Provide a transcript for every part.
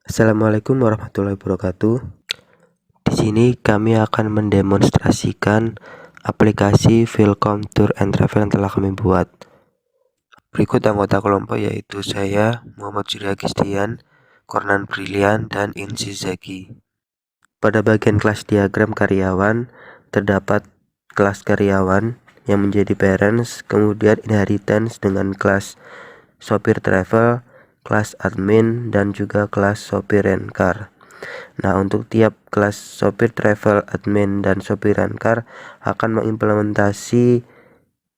Assalamualaikum warahmatullahi wabarakatuh. Di sini kami akan mendemonstrasikan aplikasi Vilcom Tour and Travel yang telah kami buat. Berikut anggota kelompok yaitu saya, Muhammad Surya Gistian, Kornan Brilian, dan Insi Zaki. Pada bagian kelas diagram karyawan, terdapat kelas karyawan yang menjadi parents, kemudian inheritance dengan kelas sopir travel, kelas admin, dan juga kelas sopir rent car. Nah, untuk tiap kelas sopir travel, admin, dan sopir rent-car akan mengimplementasi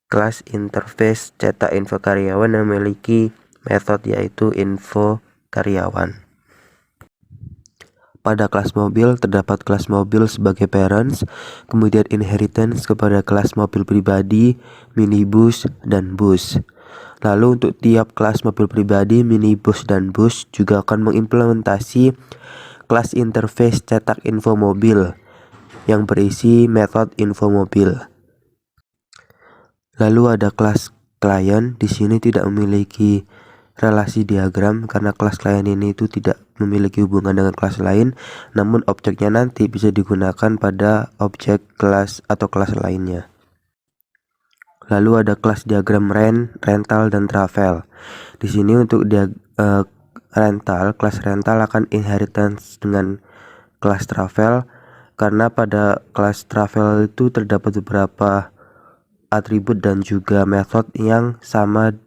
kelas interface cetak info karyawan yang memiliki metode yaitu info karyawan. Pada kelas mobil terdapat kelas mobil sebagai parents, kemudian inheritance kepada kelas mobil pribadi, minibus, dan bus. Lalu untuk tiap kelas mobil pribadi, minibus, dan bus juga akan mengimplementasi kelas interface cetak info mobil yang berisi metode info mobil. Lalu ada kelas klien, di sini tidak memiliki relasi diagram karena kelas klien ini itu tidak memiliki hubungan dengan kelas lain, namun objeknya nanti bisa digunakan pada objek kelas atau kelas lainnya. Lalu ada kelas diagram rental, dan travel. Di sini untuk kelas rental akan inheritance dengan kelas travel, karena pada kelas travel itu terdapat beberapa atribut dan juga metode yang sama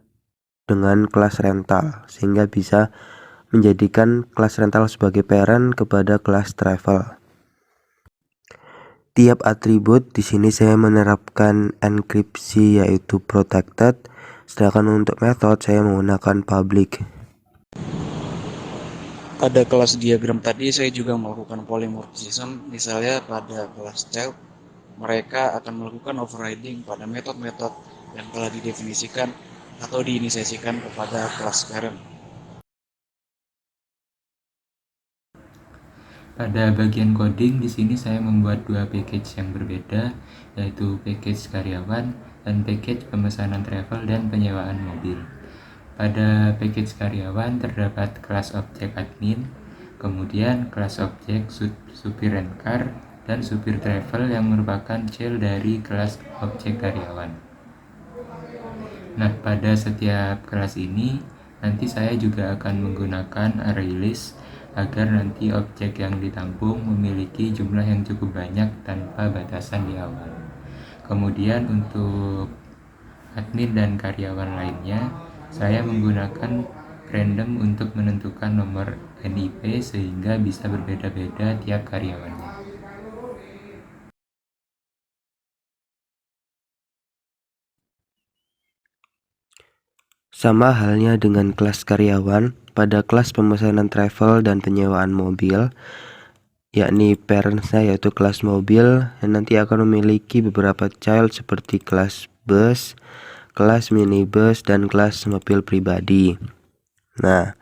dengan kelas rental, sehingga bisa menjadikan kelas rental sebagai parent kepada kelas travel. Tiap atribut di sini saya menerapkan enkripsi yaitu protected, sedangkan untuk metode saya menggunakan public. Pada kelas diagram tadi saya juga melakukan polymorphism, misalnya pada kelas child mereka akan melakukan overriding pada metode-metode yang telah didefinisikan atau diinisiasikan kepada kelas parent. Pada bagian coding di sini saya membuat dua package yang berbeda, yaitu package karyawan dan package pemesanan travel dan penyewaan mobil. Pada package karyawan terdapat kelas objek admin, kemudian kelas objek supir rent car dan supir travel yang merupakan child dari kelas objek karyawan. Nah, pada setiap kelas ini nanti saya juga akan menggunakan array list agar nanti objek yang ditampung memiliki jumlah yang cukup banyak tanpa batasan di awal. Kemudian untuk admin dan karyawan lainnya, saya menggunakan random untuk menentukan nomor NIP sehingga bisa berbeda-beda tiap karyawannya. Sama halnya dengan kelas karyawan, pada kelas pemesanan travel dan penyewaan mobil, yakni parentsnya yaitu kelas mobil yang nanti akan memiliki beberapa child seperti kelas bus, kelas minibus, dan kelas mobil pribadi. Nah,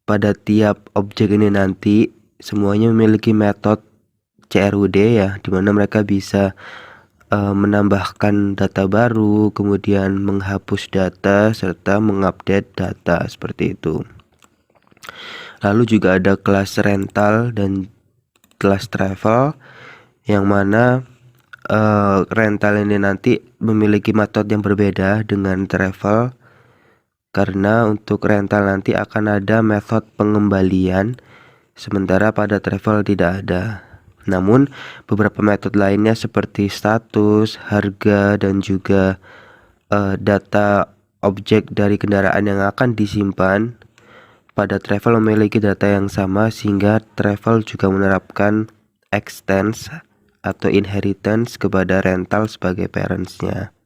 pada tiap objek ini nanti semuanya memiliki metode CRUD ya, dimana mereka bisa menambahkan data baru, kemudian menghapus data, serta mengupdate data seperti itu. Lalu juga ada kelas rental dan kelas travel, yang mana rental ini nanti memiliki metode yang berbeda dengan travel, karena untuk rental nanti akan ada metode pengembalian, sementara pada travel tidak ada. Namun beberapa metode lainnya seperti status, harga, dan juga data objek dari kendaraan yang akan disimpan pada travel memiliki data yang sama, sehingga travel juga menerapkan extends atau inheritance kepada rental sebagai parentsnya.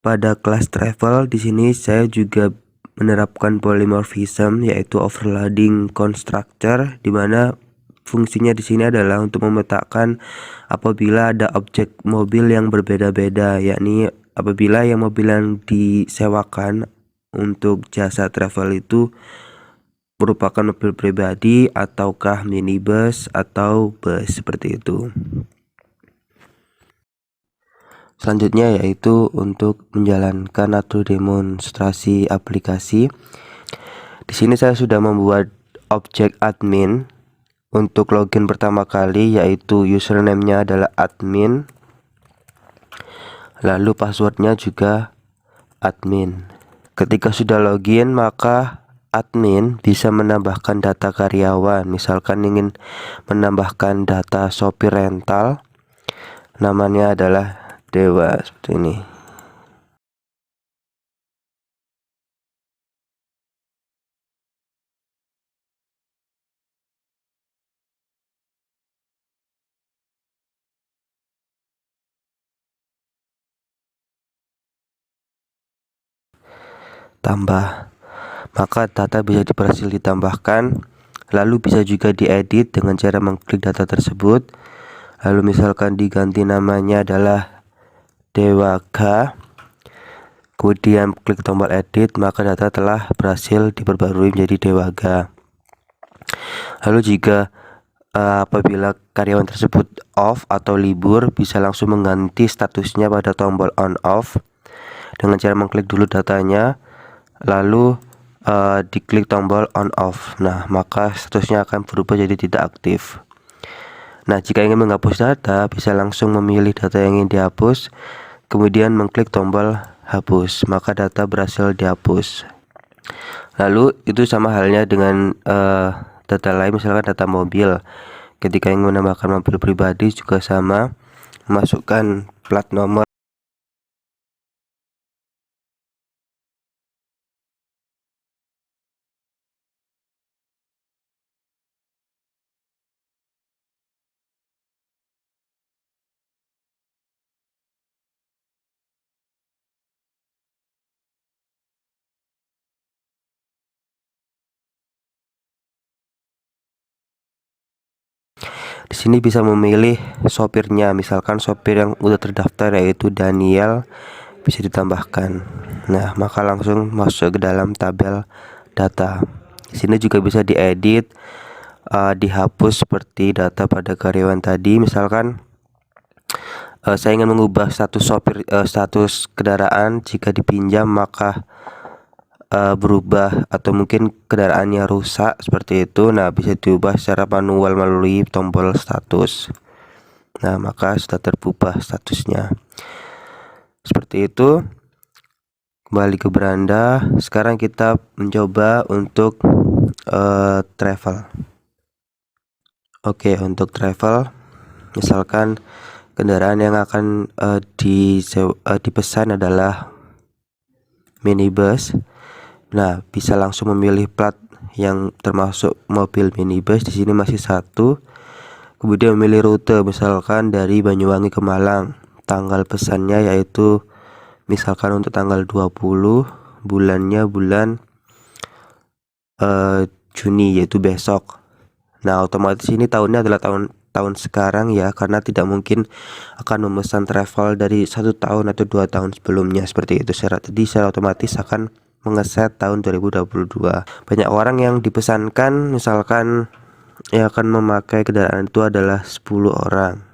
Pada kelas travel di sini saya juga menerapkan polymorphism yaitu overloading constructor, di mana fungsinya di sini adalah untuk memetakan apabila ada objek mobil yang berbeda-beda, yakni apabila yang mobil yang disewakan untuk jasa travel itu merupakan mobil pribadi ataukah minibus atau bus seperti itu. Selanjutnya yaitu untuk menjalankan atau demonstrasi aplikasi. Di sini saya sudah membuat objek admin untuk login pertama kali, yaitu username-nya adalah admin, lalu passwordnya juga admin. Ketika sudah login, maka admin bisa menambahkan data karyawan. Misalkan ingin menambahkan data sopir rental, namanya adalah Dewa, seperti ini. Tambah, maka data bisa berhasil ditambahkan, lalu bisa juga diedit dengan cara mengklik data tersebut. Lalu misalkan diganti namanya adalah Dewaga, kemudian klik tombol edit, maka data telah berhasil diperbarui menjadi Dewaga. Lalu jika apabila karyawan tersebut off atau libur, bisa langsung mengganti statusnya pada tombol on off dengan cara mengklik dulu datanya, lalu diklik tombol on off. Nah, maka statusnya akan berubah jadi tidak aktif. Nah, jika ingin menghapus data, bisa langsung memilih data yang ingin dihapus, kemudian mengklik tombol hapus, maka data berhasil dihapus. Lalu itu sama halnya dengan data lain, misalkan data mobil. Ketika ingin menambahkan mobil pribadi juga sama, masukkan plat nomor. Di sini bisa memilih sopirnya, misalkan sopir yang udah terdaftar yaitu Daniel bisa ditambahkan. Nah, maka langsung masuk ke dalam tabel data. Di sini juga bisa diedit, dihapus seperti data pada karyawan tadi. Misalkan saya ingin mengubah status sopir, status kendaraan jika dipinjam, maka berubah atau mungkin kendaraannya rusak seperti itu. Nah, bisa diubah secara manual melalui tombol status. Nah, maka sudah terubah statusnya seperti itu. Kembali ke beranda. Sekarang kita mencoba untuk travel. Oke, untuk travel, misalkan kendaraan yang akan dipesan adalah minibus. Nah, bisa langsung memilih plat yang termasuk mobil minibus. Di sini masih satu. Kemudian memilih rute, misalkan dari Banyuwangi ke Malang. Tanggal pesannya yaitu misalkan untuk tanggal 20, bulannya bulan Juni, yaitu besok. Nah, otomatis ini tahunnya adalah tahun sekarang ya, karena tidak mungkin akan memesan travel dari 1 tahun atau 2 tahun sebelumnya seperti itu. Jadi secara otomatis akan mengeset tahun 2022. Banyak orang yang dipesankan misalkan yang akan memakai kendaraan itu adalah 10 orang.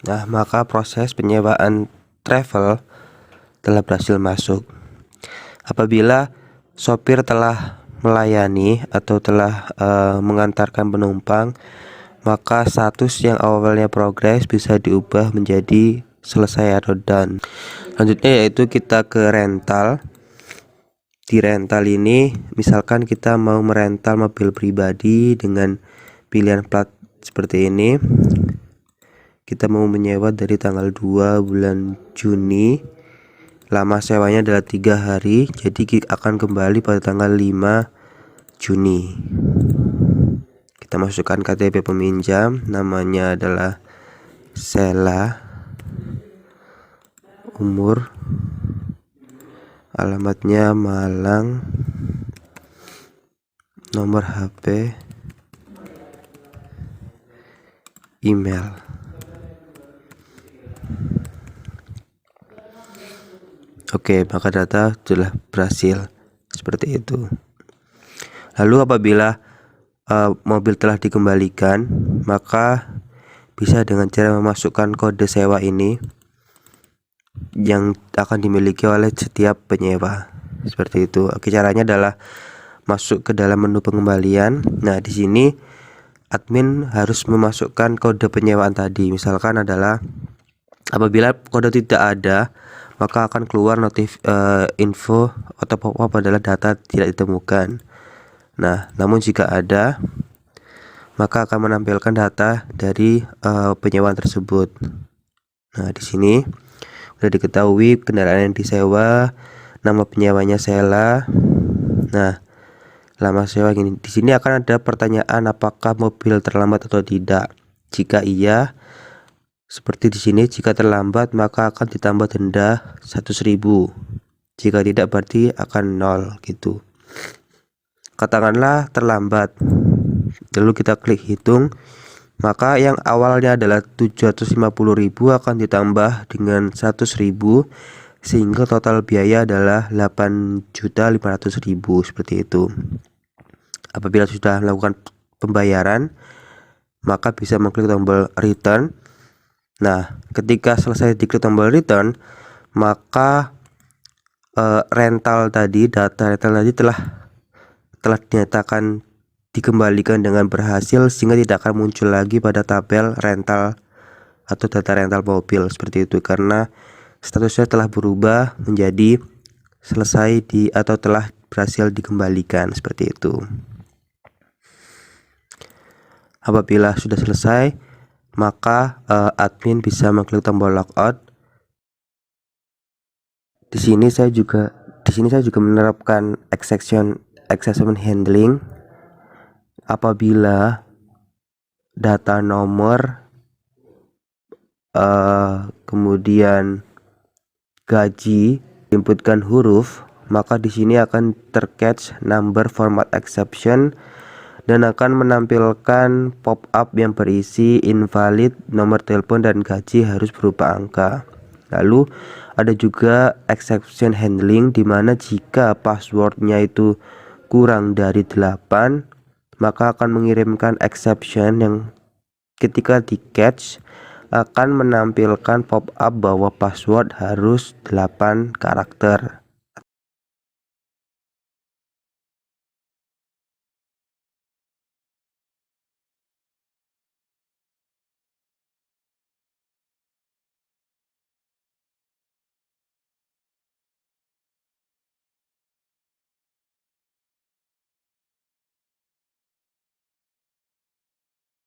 Nah, maka proses penyewaan travel telah berhasil masuk. Apabila sopir telah melayani atau telah mengantarkan penumpang, maka status yang awalnya progress bisa diubah menjadi selesai atau done. Selanjutnya yaitu kita ke rental. Di rental ini misalkan kita mau merental mobil pribadi dengan pilihan plat seperti ini. Kita mau menyewa dari tanggal 2 bulan Juni. Lama sewanya adalah 3 hari. Jadi akan kembali pada tanggal 5 Juni. Kita masukkan KTP peminjam, namanya adalah Sela, umur alamatnya Malang, nomor HP, email. Oke, maka data sudah berhasil seperti itu. Lalu apabila mobil telah dikembalikan, maka bisa dengan cara memasukkan kode sewa ini yang akan dimiliki oleh setiap penyewa. Seperti itu. Oke, caranya adalah masuk ke dalam menu pengembalian. Nah, di sini admin harus memasukkan kode penyewaan tadi. Misalkan adalah apabila kode tidak ada, maka akan keluar info atau pop-up adalah data tidak ditemukan. Nah, namun jika ada, maka akan menampilkan data dari penyewaan tersebut. Nah, di sini sudah diketahui kendaraan yang disewa, nama penyewanya Sela. Nah, lama sewa gini. Di sini akan ada pertanyaan apakah mobil terlambat atau tidak. Jika iya, seperti di sini, jika terlambat maka akan ditambah denda 100.000. Jika tidak berarti akan 0 gitu. Katakanlah terlambat. Lalu kita klik hitung, maka yang awalnya adalah 750.000 akan ditambah dengan 100.000 sehingga total biaya adalah 8.500.000 seperti itu. Apabila sudah melakukan pembayaran, maka bisa mengklik tombol return. Nah, ketika selesai diklik tombol return, maka data rental tadi telah dinyatakan dikembalikan dengan berhasil sehingga tidak akan muncul lagi pada tabel rental atau data rental mobil seperti itu, karena statusnya telah berubah menjadi selesai atau telah berhasil dikembalikan seperti itu. Apabila sudah selesai, maka admin bisa mengklik tombol logout. Di sini saya juga menerapkan exception handling. Apabila data nomor kemudian gaji diinputkan huruf, maka di sini akan tercatch number format exception dan akan menampilkan pop-up yang berisi invalid, nomor telepon dan gaji harus berupa angka. Lalu ada juga exception handling, di mana jika passwordnya itu kurang dari 8, maka akan mengirimkan exception yang ketika di catch akan menampilkan pop-up bahwa password harus 8 karakter.